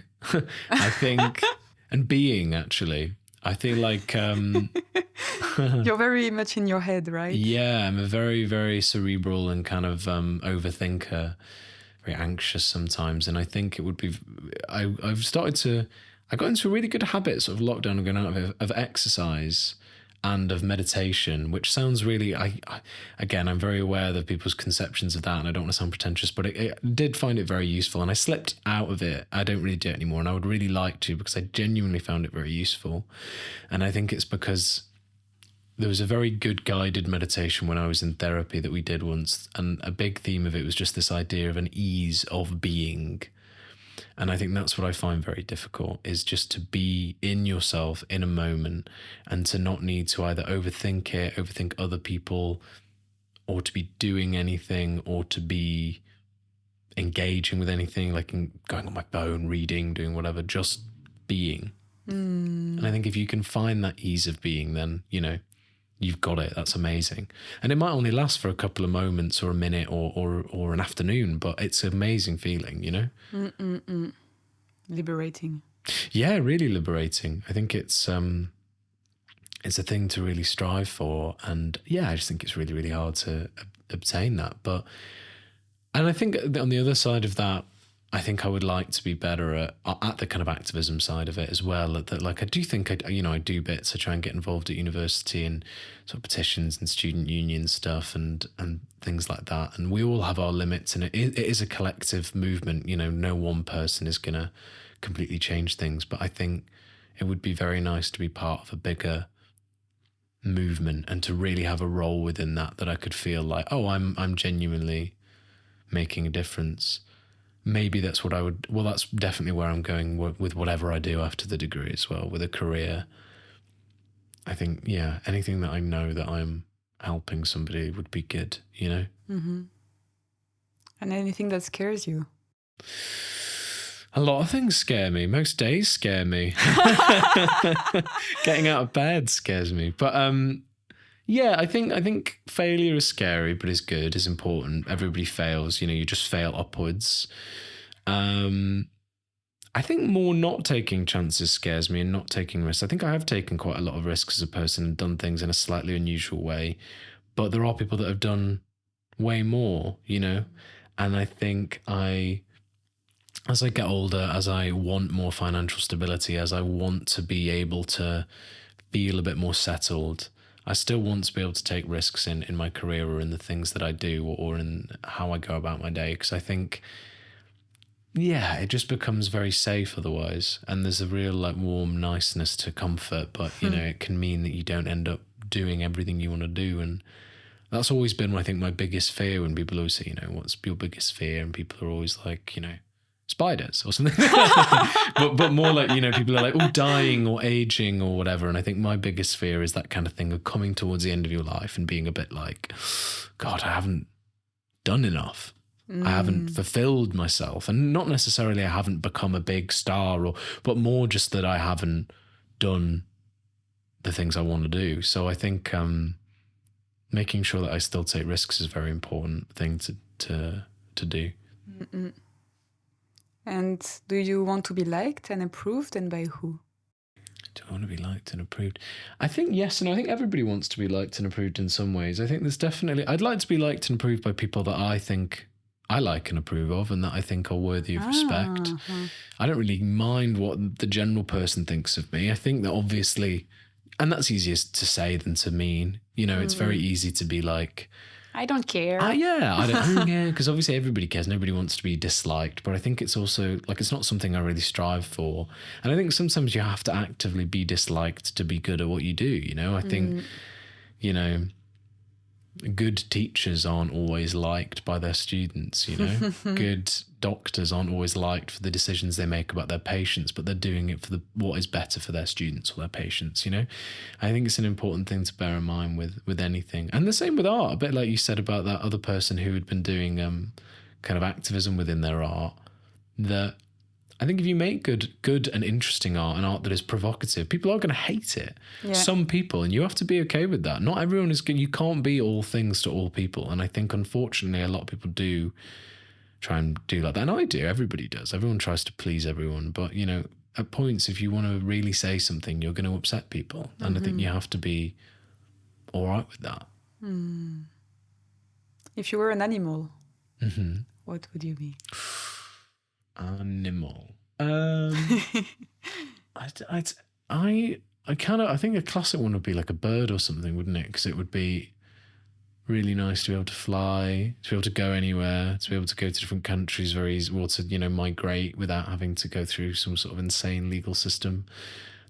I think, and being, actually. I feel like... You're very much in your head, right? Yeah, I'm a very, very cerebral and kind of overthinker, very anxious sometimes. And I think it would be... I got into a really good habit, sort of lockdown and going out of exercise and of meditation, which sounds really, again, I'm very aware of people's conceptions of that, and I don't want to sound pretentious, but it did find it very useful, and I slipped out of it. I don't really do it anymore, and I would really like to, because I genuinely found it very useful. And I think it's because there was a very good guided meditation when I was in therapy that we did once, and a big theme of it was just this idea of an ease of being. And I think that's what I find very difficult, is just to be in yourself in a moment and to not need to either overthink other people, or to be doing anything, or to be engaging with anything, like going on my phone, reading, doing whatever, just being. And I think if you can find that ease of being, then, you know, you've got it. That's amazing. And it might only last for a couple of moments or a minute or an afternoon, but it's an amazing feeling, you know? Liberating. Yeah, really liberating. I think it's a thing to really strive for. And yeah, I just think it's really, really hard to obtain that. And I think on the other side of that, I think I would like to be better at the kind of activism side of it as well. That, like, I do think I do bits. I try and get involved at university and sort of petitions and student union stuff and things like that. And we all have our limits, and it is a collective movement. You know, no one person is going to completely change things. But I think it would be very nice to be part of a bigger movement and to really have a role within that I could feel like, oh, I'm genuinely making a difference. Maybe that's what I would... Well, that's definitely where I'm going with whatever I do after the degree as well, with a career. I think, yeah, anything that I know that I'm helping somebody would be good, you know? Mm-hmm. And anything that scares you? A lot of things scare me. Most days scare me. Getting out of bed scares me. But yeah, I think failure is scary, but is good, is important. Everybody fails, you know, you just fail upwards. I think more not taking chances scares me and not taking risks. I think I have taken quite a lot of risks as a person and done things in a slightly unusual way. But there are people that have done way more, you know? And I think as I get older, as I want more financial stability, as I want to be able to feel a bit more settled, I still want to be able to take risks in my career or in the things that I do or in how I go about my day. Because I think, yeah, it just becomes very safe otherwise. And there's a real like warm niceness to comfort, but you know, it can mean that you don't end up doing everything you want to do. And that's always been, I think, my biggest fear when people always say, you know, what's your biggest fear? And people are always like, you know, spiders or something. but more like, you know, people are like, oh, dying or aging or whatever. And I think my biggest fear is that kind of thing of coming towards the end of your life and being a bit like, God, I haven't done enough. I haven't fulfilled myself. And not necessarily I haven't become a big star but more just that I haven't done the things I want to do. So I think making sure that I still take risks is a very important thing to do. Mm-mm. And do you want to be liked and approved, and by who? Do I want to be liked and approved? I think yes, and I think everybody wants to be liked and approved in some ways. I think there's definitely, I'd like to be liked and approved by people that I think I like and approve of and that I think are worthy of respect. I don't really mind what the general person thinks of me. I think that obviously, and that's easier to say than to mean, you know, it's very easy to be like, I don't care. Yeah, I don't care, because obviously everybody cares. Nobody wants to be disliked. But I think it's also, like, it's not something I really strive for. And I think sometimes you have to actively be disliked to be good at what you do, you know? I think, you know, good teachers aren't always liked by their students, you know? Good doctors aren't always liked for the decisions they make about their patients, but they're doing it for what is better for their students or their patients, you know? I think it's an important thing to bear in mind with anything. And the same with art, a bit like you said about that other person who had been doing kind of activism within their art, that I think if you make good and interesting art and art that is provocative, people are going to hate it. Yeah. Some people, and you have to be okay with that. Not everyone is good. You can't be all things to all people. And I think, unfortunately, a lot of people do try and do like that. And I do. Everybody does. Everyone tries to please everyone. But, you know, at points, if you want to really say something, you're going to upset people. And I think you have to be all right with that. If you were an animal, what would you be? Animal. I think a classic one would be like a bird or something, wouldn't it? Because it would be really nice to be able to fly, to be able to go anywhere, to be able to go to different countries very easy, or to, you know, migrate without having to go through some sort of insane legal system.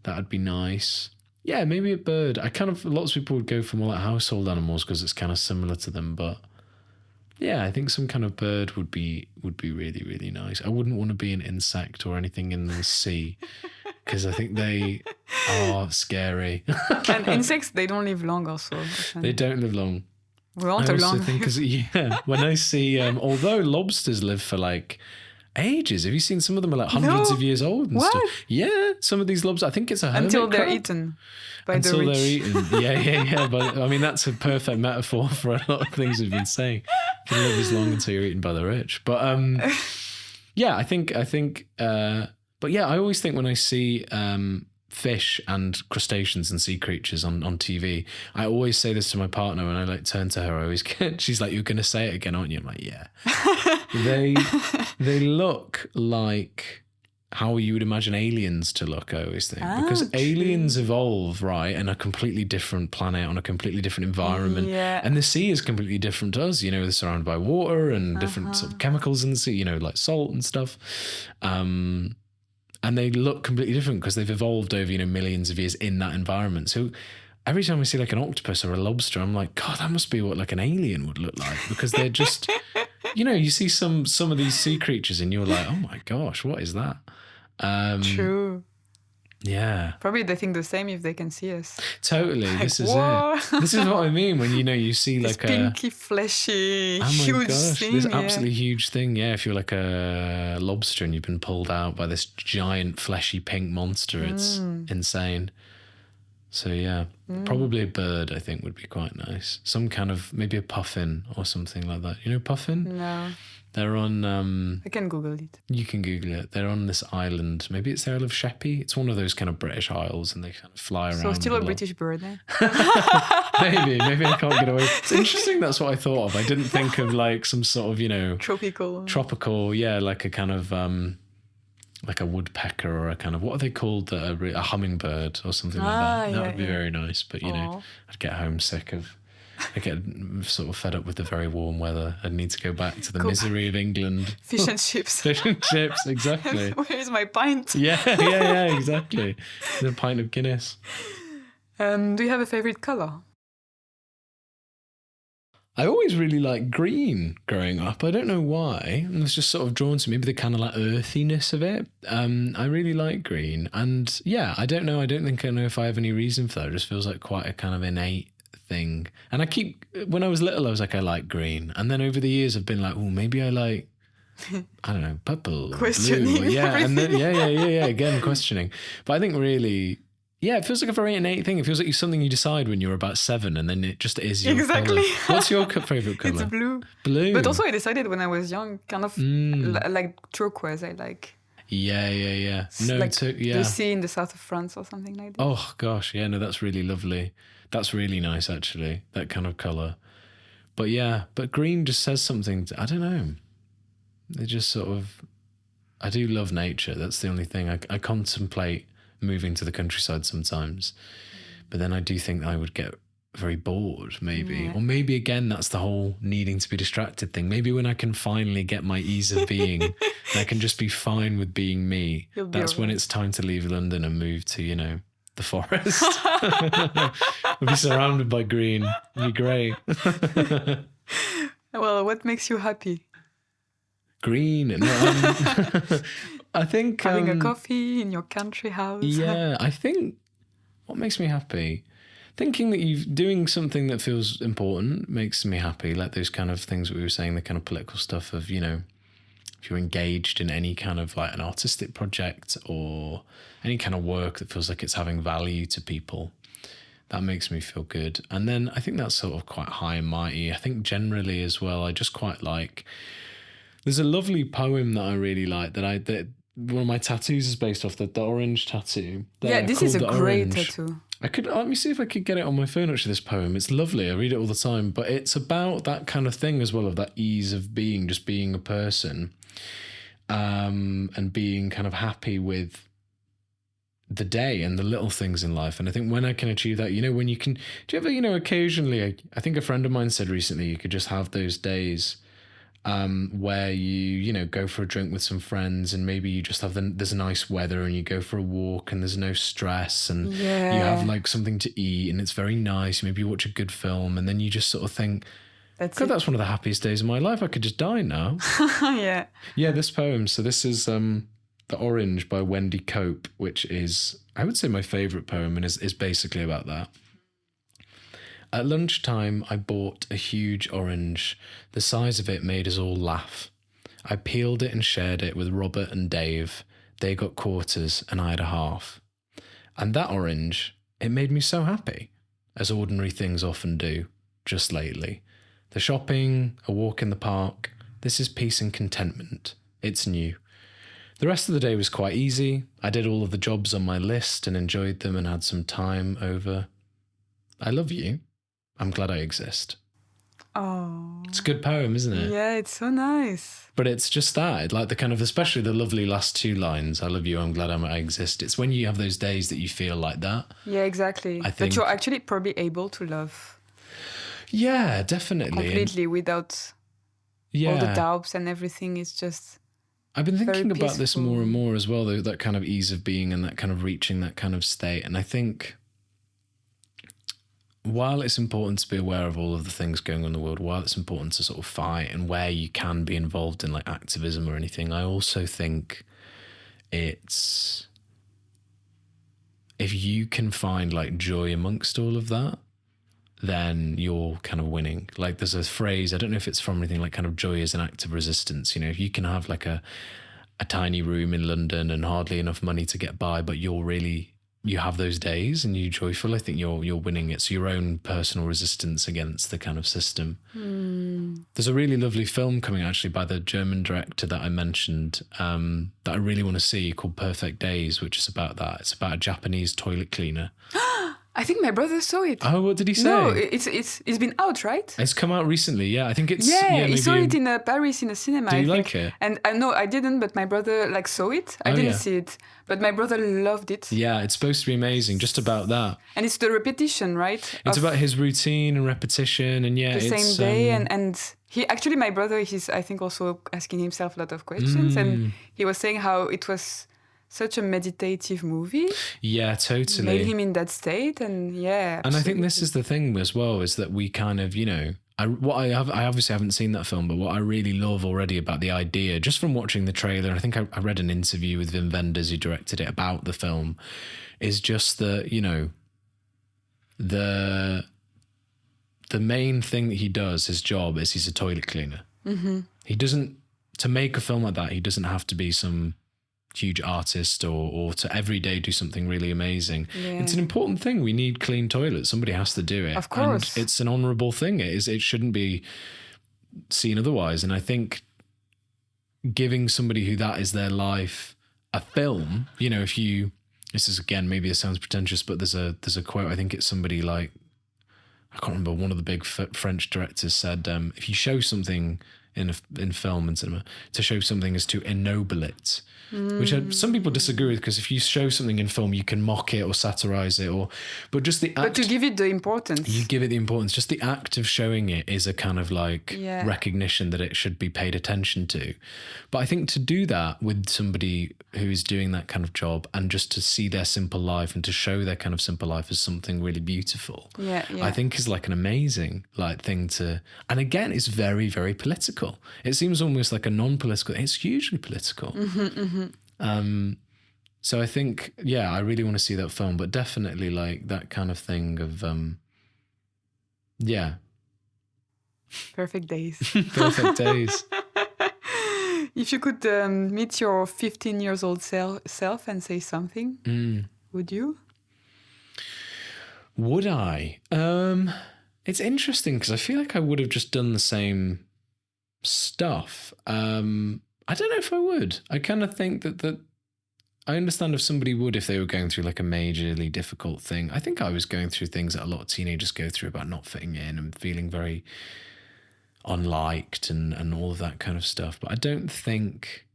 That would be nice. Yeah, maybe a bird. Lots of people would go for more like household animals because it's kind of similar to them, but yeah, I think some kind of bird would be really, really nice. I wouldn't want to be an insect or anything in the sea because I think they are scary. And insects, they don't live long also. They don't live long. We want a long life. When I see, although lobsters live for like ages. Have you seen some of them are like hundreds of years old and stuff? Yeah, some of these lobsters, I think it's a hermit until they're crab. eaten by Until the rich. they're eaten. Yeah. But I mean, that's a perfect metaphor for a lot of things we've been saying. You can live as long until you're eaten by the rich. But yeah, I think. But yeah, I always think when I see fish and crustaceans and sea creatures on TV, I always say this to my partner when I like turn to her. I always get, she's like, "You're going to say it again, aren't you?" I'm like, "Yeah." They look like how you would imagine aliens to look, I always think. Because aliens evolve, right, in a completely different planet, on a completely different environment. Yeah. And the sea is completely different to us. You know, they're surrounded by water and different sort of chemicals in the sea, you know, like salt and stuff. And they look completely different because they've evolved over, you know, millions of years in that environment. So every time I see like an octopus or a lobster, I'm like, God, that must be what like an alien would look like, because they're just, you know, you see some of these sea creatures and you're like, oh my gosh, what is that? True. Yeah. Probably they think the same if they can see us. Totally. Like, This is whoa. it. This is what I mean when, you see This like pinky, fleshy, oh my huge gosh, thing. this yeah. absolutely huge thing. Yeah, if you're like a lobster and you've been pulled out by this giant fleshy pink monster, it's insane. So yeah, probably a bird I think would be quite nice. Some kind of, maybe a puffin or something like that. You know puffin? No, They're on, I can Google it. you can Google it. They're on this island. Maybe it's the Isle of Sheppey. It's one of those kind of British isles and they kind of fly around. So still a lot. British bird, eh? Maybe I can't get away. It's interesting. That's what I thought of. I didn't think of like some sort of, tropical, yeah, like a kind of, like a woodpecker or a kind of, what are they called? A hummingbird or something like that. That would be very nice. But, I'd get homesick I get sort of fed up with the very warm weather. I'd need to go back to the misery of England. Fish and chips. Fish and chips, exactly. Where's my pint? Yeah, exactly. The pint of Guinness. Do you have a favorite color? I always really liked green growing up. I don't know why. It was just sort of drawn to maybe the kind of like earthiness of it. I really like green. And yeah, I don't know. I don't think I know if I have any reason for that. It just feels like quite a kind of innate thing. And when I was little, I was like, I like green. And then over the years, I've been like, oh, maybe I like, I don't know, purple, questioning, blue. Yeah, everything. and then, yeah, again, questioning. But I think really... Yeah, it feels like a very innate thing. It feels like it's something you decide when you're about 7 and then it just is your exactly. colour. What's your favourite colour? It's blue. Blue. But also I decided when I was young, kind of like turquoise, I like. Yeah. No, like yeah. the sea in the south of France or something like that. Oh, gosh. Yeah, no, that's really lovely. That's really nice, actually, that kind of colour. But yeah, but green just says something, I don't know. It just sort of, I do love nature. That's the only thing. I contemplate moving to the countryside sometimes, but then I do think I would get very bored maybe, or maybe again that's the whole needing to be distracted thing. Maybe when I can finally get my ease of being and I can just be fine with being me, that's when it's time to leave London and move to the forest. We'll be surrounded by green. It'd be great. Well, what makes you happy? Green. I think having a coffee in your country house. Yeah, I think what makes me happy, thinking that you're doing something that feels important makes me happy. Like those kind of things that we were saying, the kind of political stuff of, if you're engaged in any kind of like an artistic project or any kind of work that feels like it's having value to people, that makes me feel good. And then I think that's sort of quite high and mighty. I think generally as well, I just quite like, there's a lovely poem that I really like that one of my tattoos is based off the orange tattoo. Yeah, this is a great tattoo. Let me see if I could get it on my phone, actually, this poem. It's lovely. I read it all the time. But it's about that kind of thing as well, of that ease of being, just being a person, and being kind of happy with the day and the little things in life. And I think when I can achieve that, when you can... Do you ever, occasionally... I think a friend of mine said recently you could just have those days... where you go for a drink with some friends and maybe you just have there's nice weather and you go for a walk and there's no stress and you have like something to eat and it's very nice. Maybe you watch a good film and then you just sort of think, that's one of the happiest days of my life. I could just die now. Yeah, this poem. So this is The Orange by Wendy Cope, which is, I would say, my favourite poem and is basically about that. At lunchtime, I bought a huge orange. The size of it made us all laugh. I peeled it and shared it with Robert and Dave. They got quarters and I had a half. And that orange, it made me so happy, as ordinary things often do, just lately. The shopping, a walk in the park, this is peace and contentment. It's new. The rest of the day was quite easy. I did all of the jobs on my list and enjoyed them and had some time over. I love you. I'm glad I exist. Oh. It's a good poem, isn't it? Yeah, it's so nice. But it's just that, like the kind of, especially the lovely last two lines, I love you, I'm glad I exist. It's when you have those days that you feel like that. Yeah, exactly. I think, that you're actually probably able to love. Yeah, definitely. Completely, without all the doubts and everything. It's just... I've been thinking about this more and more as well, though, that kind of ease of being and that kind of reaching that kind of state. And I think... while it's important to be aware of all of the things going on in the world, while it's important to sort of fight and where you can be involved in like activism or anything, I also think it's if you can find like joy amongst all of that, then you're kind of winning. Like there's a phrase, I don't know if it's from anything, like kind of joy is an act of resistance. You know, if you can have like a tiny room in London and hardly enough money to get by, but you have those days and you're joyful, I think you're winning. It's your own personal resistance against the kind of system. There's a really lovely film coming actually by the German director that I mentioned that I really want to see, called Perfect Days, which is about that. It's about a Japanese toilet cleaner. I think my brother saw it. Oh, what did he say? No, it's been out, right? It's come out recently, yeah. I think it's... Yeah, he saw it in Paris in a cinema, Do you I like think. it? And I know I didn't, but my brother like saw it. I didn't see it, but my brother loved it. Yeah, it's supposed to be amazing, just about that. And it's the repetition, right? It's about his routine and repetition, and yeah, the same day. And he actually, my brother, he's I think also asking himself a lot of questions, and he was saying how it was such a meditative movie. Yeah, totally. Made him in that state, and yeah. Absolutely. And I think this is the thing as well, is that we kind of, you know, I obviously haven't seen that film, but what I really love already about the idea, just from watching the trailer, I think I read an interview with Wim Wenders, who directed it, about the film, is just that, you know, the main thing that he does, his job, is he's a toilet cleaner. Mm-hmm. He doesn't, to make a film like that, he doesn't have to be some huge artist or to every day do something really amazing. Yeah. It's an important thing. We need clean toilets. Somebody has to do it. Of course. And it's an honourable thing. It shouldn't be seen otherwise. And I think giving somebody who that is their life a film, you know, this is again, maybe it sounds pretentious, but there's a quote, I think it's somebody like, I can't remember, one of the big French directors said, if you show something in film and cinema, to show something is to ennoble it. Which some people disagree with, because if you show something in film, you can mock it or satirize it, but just the act. But to give it the importance. You give it the importance. Just the act of showing it is a kind of like recognition that it should be paid attention to. But I think to do that with somebody who is doing that kind of job, and just to see their simple life and to show their kind of simple life as something really beautiful, I think is like an amazing like thing to. And again, it's very, very political. It seems almost like a non-political. It's hugely political. So I think, I really want to see that film, but definitely like that kind of thing of, Perfect Days. Perfect Days. If you could meet your 15 years old self and say something, would you? Would I? It's interesting, because I feel like I would have just done the same stuff. I don't know if I would. I kind of think that I understand if somebody would, if they were going through like a majorly difficult thing. I think I was going through things that a lot of teenagers go through, about not fitting in and feeling very unliked and all of that kind of stuff. But I don't think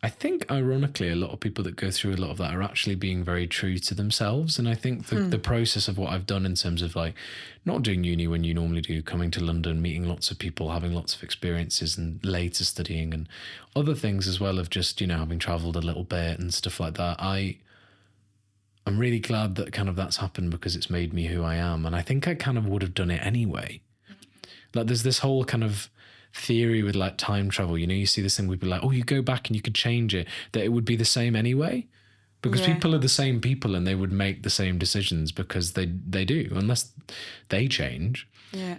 I think, ironically, a lot of people that go through a lot of that are actually being very true to themselves. And I think the process of what I've done in terms of like not doing uni when you normally do, coming to London, meeting lots of people, having lots of experiences, and later studying and other things as well, of just, you know, having travelled a little bit and stuff like that. I'm really glad that kind of that's happened, because it's made me who I am. And I think I kind of would have done it anyway. Like there's this whole kind of theory with like time travel, you know, you see this thing, we'd be like, oh, you go back and you could change it, that it would be the same anyway, because people are the same people and they would make the same decisions, because they do, unless they change.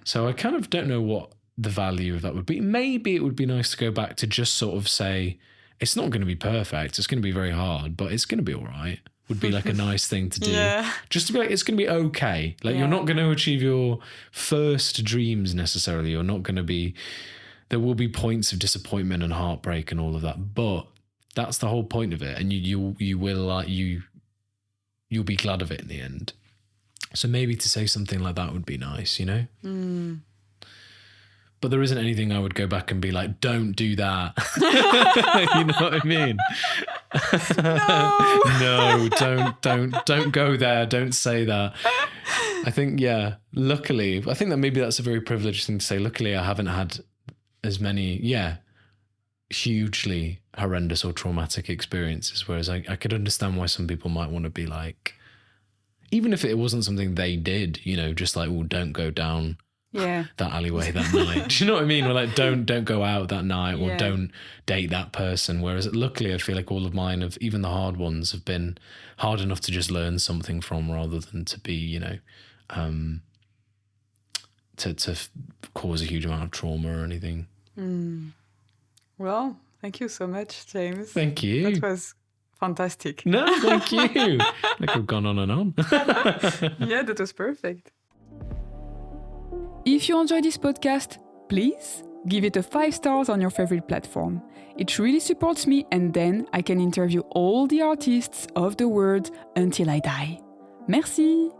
So I kind of don't know what the value of that would be. Maybe it would be nice to go back to just sort of say, it's not going to be perfect, it's going to be very hard, but it's going to be all right, would be like a nice thing to do. Just to be like, it's going to be okay. Like you're not going to achieve your first dreams necessarily. You're not going to be, there will be points of disappointment and heartbreak and all of that, but that's the whole point of it. And you will like, you'll be glad of it in the end. So maybe to say something like that would be nice, you know? But there isn't anything I would go back and be like, don't do that. You know what I mean? No, don't go there. Don't say that. I think, luckily, I think that maybe that's a very privileged thing to say. Luckily, I haven't had as many, hugely horrendous or traumatic experiences. Whereas I could understand why some people might want to be like, even if it wasn't something they did, you know, just like, well, don't go down that alleyway that night. Do you know what I mean? Or like, don't go out that night, or Yeah. don't date that person. Whereas luckily, I feel like all of mine, even the hard ones, have been hard enough to just learn something from, rather than to be, you know, to cause a huge amount of trauma or anything. Well, thank you so much, James. Thank you. That was fantastic. No, thank you. Like, I've gone on and on. Yeah, that was perfect. If you enjoyed this podcast, please give it a 5 stars on your favorite platform. It really supports me, and then I can interview all the artists of the world until I die. Merci!